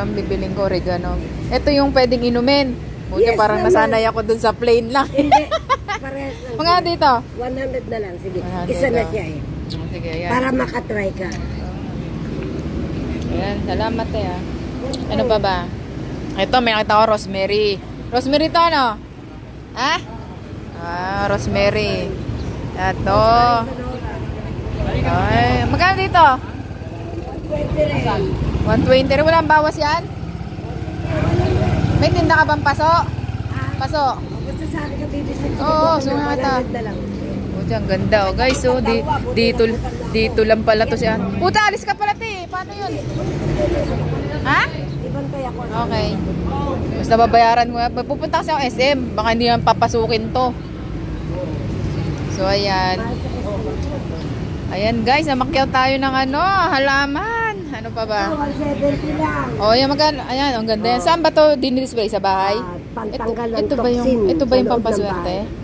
ang bibiling ko, oregano. Ito yung pwedeng inumin. Buti Yes, parang naman. nasanay ako dun sa plain lang. Hindi. Parehas lang. Mga dito. 100 na lang. Sige. 100 Isa na daw. siya eh. Sige, ayan. Para makatry ka. Ayan, salamat eh. Ano pa ba? Ito, may nakita ko rosemary. Rosemary to, ano? Ha? Ah, rosemary. Ito. Ay, magkano dito? 120 rin. Walang bawas yan? May tinda ka bang paso? Paso? Basta sabi ka bibisip. Oo, sumata. 100 na lang. Oh, ang ganda oh guys. Oh, dito lang pala to siya. Puta, alis ka pala te. Paano yun? Ha? Ibang kaya ko. Okay. Basta babayaran mo. Pupunta kasi ako SM. Baka hindi naman papasukin to. So, ayan. Ayan guys, namakyaw tayo ng ano, halaman. Ano pa ba? 170 lang. Oh, yan magkano. Ayan, ang ganda yan. Saan ba to dinidisplay? Sa bahay? Pantanggal ng Ito ba yung, toxin. ito ba yung sa loob ng pampaswerte? bahay.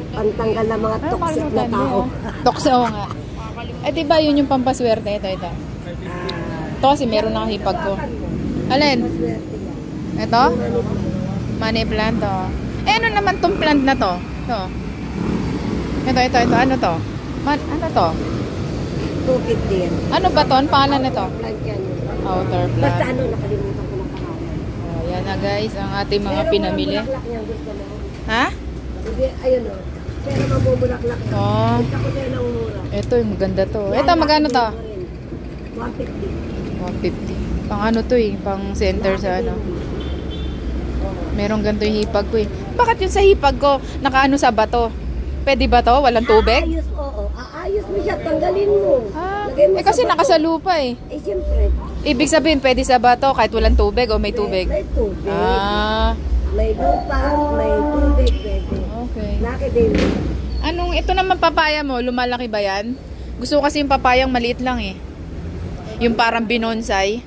Pantanggal ng mga toxic na tao. Toxic, oo nga. Eh, di ba yun yung pampaswerte? Ito. Ito kasi meron na hipag ko. Alin? Ito? Money plant, oh. Eh, ano naman tong plant na to? Ito. Ano to? Ano to? 250 yan. Ano ba to? Ano pangalan nito? Plant yan. Outer Basta plant. ano, nakalimutan ko ng pangalan. Oh, yan na guys, ang ating mga Pero pinamili. mamumulaklak yan, gusto mo. Ha? Sige, ayun o. Pero mamumulaklak yan. Oh. Gusto ko sa'yo ng mura. Ito, yung maganda to. Ito, magkano to? 150. 150. Pang ano to eh, pang center sa ano. Merong ganito yung hipag ko eh. Bakit yung sa hipag ko, nakaano sa bato? Pwede ba to? Walang tubig? Aayos, oo. Aayos mo siya, tanggalin mo. Ah, Lagay mo eh kasi sa bato. nakasalupa eh. Eh, siyempre. Ibig sabihin, pwede sa bato kahit walang tubig o may tubig? May tubig. Ah, May lupa, may tubig, pwede. okay. Laki din. Anong, ito naman papaya mo, lumalaki ba yan? Gusto ko kasi yung papayang maliit lang eh. Yung parang binonsai.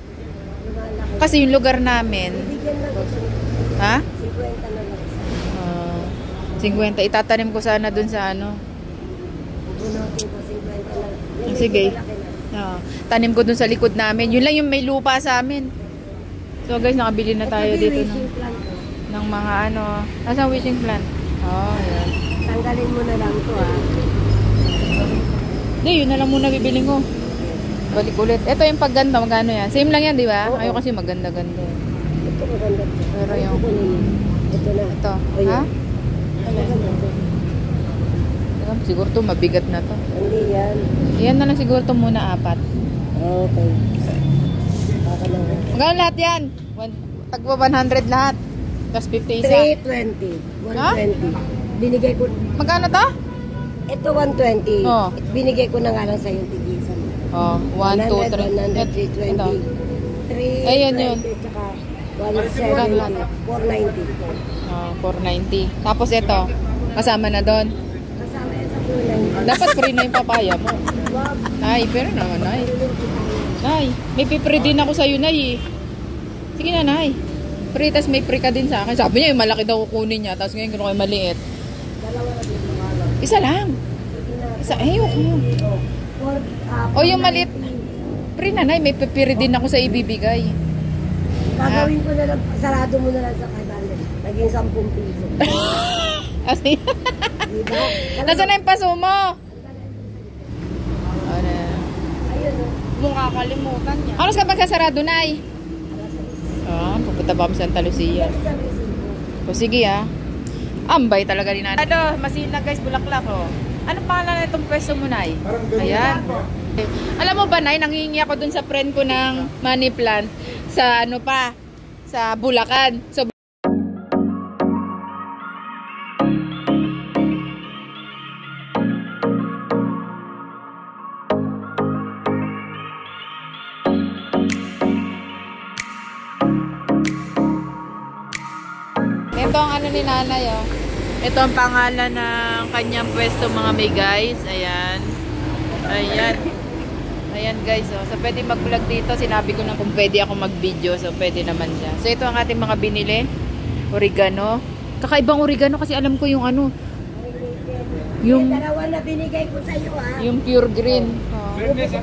Lumalaki. Kasi yung lugar namin, Bigyan lang ito. ha? 50 na lang isa. 50. Itatanim ko sana dun sa ano. Bunutin ko 50 lang. Yung Sige. malaki na. Tanim ko dun sa likod namin. Yun lang yung may lupa sa amin. So guys, nakabili na tayo Ito, dito wishing ng, plant ko. ng mga ano. Nasaan wishing plant? Oh, yan. Tanggalin mo na lang ito ah. Hindi, yun na lang muna bibiling ko. Balik ulit. Ito yung pagganda, magkano yan? Same lang yan, di ba? Oo. Ayaw kasi maganda-ganda. Ito maganda. Pero yung, Ito na. ito. Ayun. Ha? Maganda. Siguro to mabigat na to. Hindi yan. Yan na lang siguro to muna 4. Okay. Baka lang. Magkano lahat yan? Tagpo 100 lahat. Tapos 50 isa. 320. Ha? 120. Binigay ko. Magkano to? Ito 120. Oo. Binigay ko na nga lang sa'yo tigisan. Oh, 1, 2, 3. 100, 320. Ito. 320. Ayan yun. Tsaka Magkano lahat? 170. 490. Oh, 490. Tapos ito, kasama na doon. Kasama yan sa 490. Dapat free na yung papaya mo. Wag. Nay, pero naman, Nay. Nay, may pipre din ako sa'yo, Nay. Sige na, Nay. Free, tas may free ka din sa akin. Sabi niya, yung malaki daw kukunin niya. Tapos ngayon, kinuha yung maliit. Dalawa na din mga Isa lang. Isa, ayoko. O, yung maliit. Free na, Nay. May pipre din ako sa ibibigay. Gagawin ko na lang, sarado mo na lang sa kaibalan. Naging 10 piso. Kasi, Diba? nasa na yung paso mo? Ano? Ayun o. Mong kakalimutan niya. Anos ka magsasarado, Nay? Pupunta ba kami sa Santa Lucia? O sige ambay talaga ni Nanay. Ano, masinag guys, bulaklak oh. Ano pangalan na itong pwesto mo, Nay? Ayan. Alam mo ba, Nay, nangingi ako dun sa friend ko ng money plant sa ano pa, sa Bulacan. So, ito ang ano ni Nanay oh. Ito ang pangalan ng kanyang pwesto mga may guys. Ayan. Ayan. Ayan guys oh. So pwede mag-vlog dito. Sinabi ko na kung pwede ako mag-video. So pwede naman siya. So ito ang ating mga binili. Oregano. Kakaibang oregano kasi alam ko yung ano. Yung, dalawa na binigay ko sa iyo ah. yung pure green. Oh.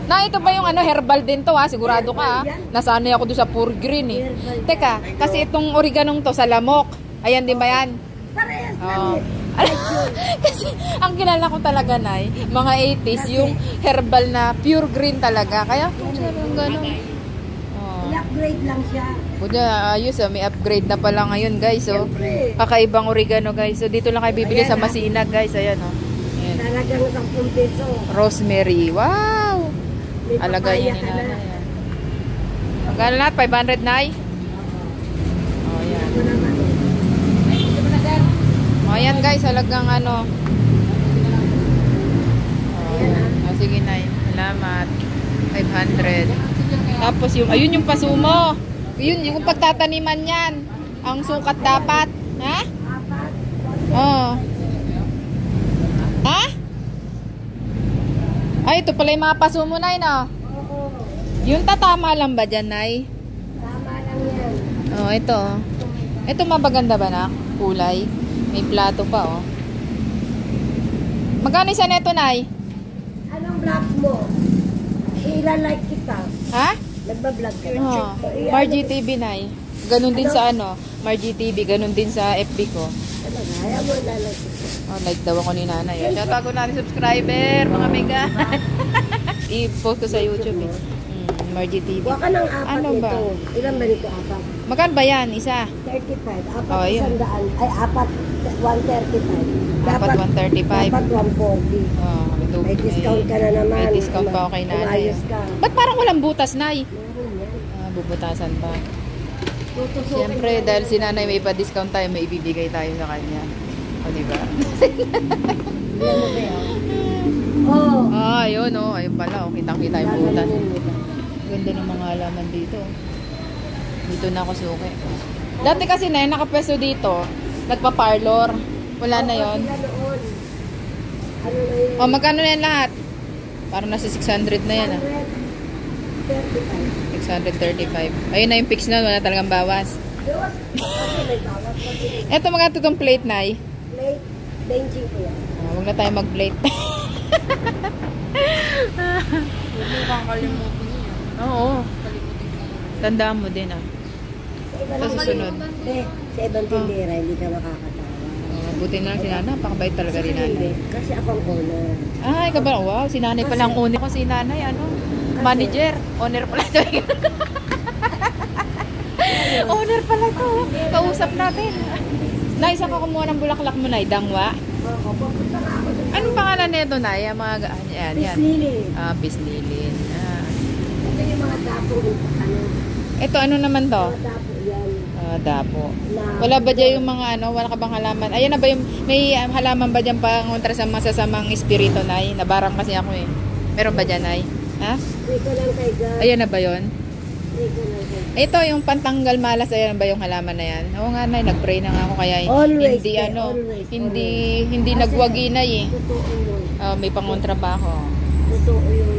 Na, ito ba yung ano, herbal din to ha? Sigurado ka ha? Nasanay ako doon sa pure green eh. Teka, kasi itong oreganong to sa lamok. Ayan din ba yan? Parehas Oh. lang eh. Kasi ang kilala ko talaga na mga 80s, yung herbal na pure green talaga. Kaya kung siya yung gano'n. Oh. I-upgrade lang siya. Kunya, ayos may upgrade na pala ngayon guys. So, Siyempre. kakaibang oregano guys. So, dito lang kayo bibili sa Masinag guys. Ayan oh. Ayan. Talagang 10 peso. Rosemary. Wow! May Alagay papaya niya ni ka na. nanay. Ayan. Magkano lahat? 500 na Oh, ayan. Ako naman. Oh, ayan guys. Halagang ano. Oh, ayan. Oh, sige na. Salamat. 500. Tapos yung, ayun yung pasumo. Yun, yung pagtataniman yan. Ang sukat dapat. Ha? Apat. Oo. Ha? Ay, ito pala yung mga pasumo, Nay, no? Oo. Yung tatama lang ba dyan, Nay? Tama lang yan. Oh, ito. Ito mabaganda ba na? Kulay. May plato pa, oh. Magkano isa neto, Nay? Anong vlog mo? Ilalike kita. Ha? Nagbablog ka. Oh. Margie TV, Nay. Ganun din sa ano, Margie TV. Ganun din sa FB ko. Talaga, ayaw mo ilalike kita. Oh, like daw ako ni nanay. Shoutout ko natin subscriber, mga mega. I-post ko sa YouTube eh. Margie TV. Huwag ka ng apat Ano ba? nito. Ilan ba nito apat? Magkano ba yan? Isa? 35. Apat Oh, yun. 100. Ay, apat 135. Dapat 135. Dapat 140. Oh, ito, May discount ka na naman. May discount pa ako kay nanay. Umayos ka. Ba't parang walang butas, Nay? Meron yan. Bubutasan pa. Tutusukin Siyempre, ka. dahil si nanay may pa-discount tayo, may ibibigay tayo sa kanya. O, diba? Ilan mo ba yan? Oh. Ayun, oh. Ayun pala, oh. Kitang-kita yung butas. Ganda ng mga halaman dito. Dito na ako suki. Dati kasi na nakapwesto dito, nagpa-parlor. Wala na yon. Ano na yun? O, magkano na yan lahat? Parang nasa 600 na yan, ah. 35. 635. Ayun na yung fix na, wala talagang bawas. Diyos, kasi may bawas pa din. Eto, magkano itong plate, Nay? Plate, benching ko yan. Huwag na tayo mag-plate. Oo. Tandaan mo din, ah. Sa susunod. Sa ibang tindera, hindi ka makakatawa. Buti na lang si Nana. Napakabait talaga rin nanay. Kasi ako ang owner. Ay, ka ba? Wow, si nanay pala ang owner. Ako si nanay, ano? Manager. Owner pala ito. Owner pala ito. Kausap natin. Nay, saan ka kumuha ng bulaklak mo, Nay? Dangwa? Oo, pupunta nga ako doon. Anong pangalan nito, Nay? Ang mga, yan, yan. Pislili. Pislilin. Ito yung mga dapo. Ano? Ito, ano naman to? Mga dapo yan. Dapo. Na- Wala ba dyan yung mga ano? Wala ka bang halaman? Ayan na ba yung, may halaman ba dyan pangontra sa masasamang espiritu, Nay? Nabarang kasi ako eh. Meron ba dyan, Nay? Ha? Hindi ko lang kay God. Ayan na ba yun? Hindi ko lang kay God. Ito, yung pantanggal malas, ayan ba yung halaman na yan? Oo nga, Nay, nag-pray na nga ako kaya Always, hindi Nay, ano, always, hindi Kasi nagwagi na eh. Totoo yun. May pangontra pa ako. Totoo yun.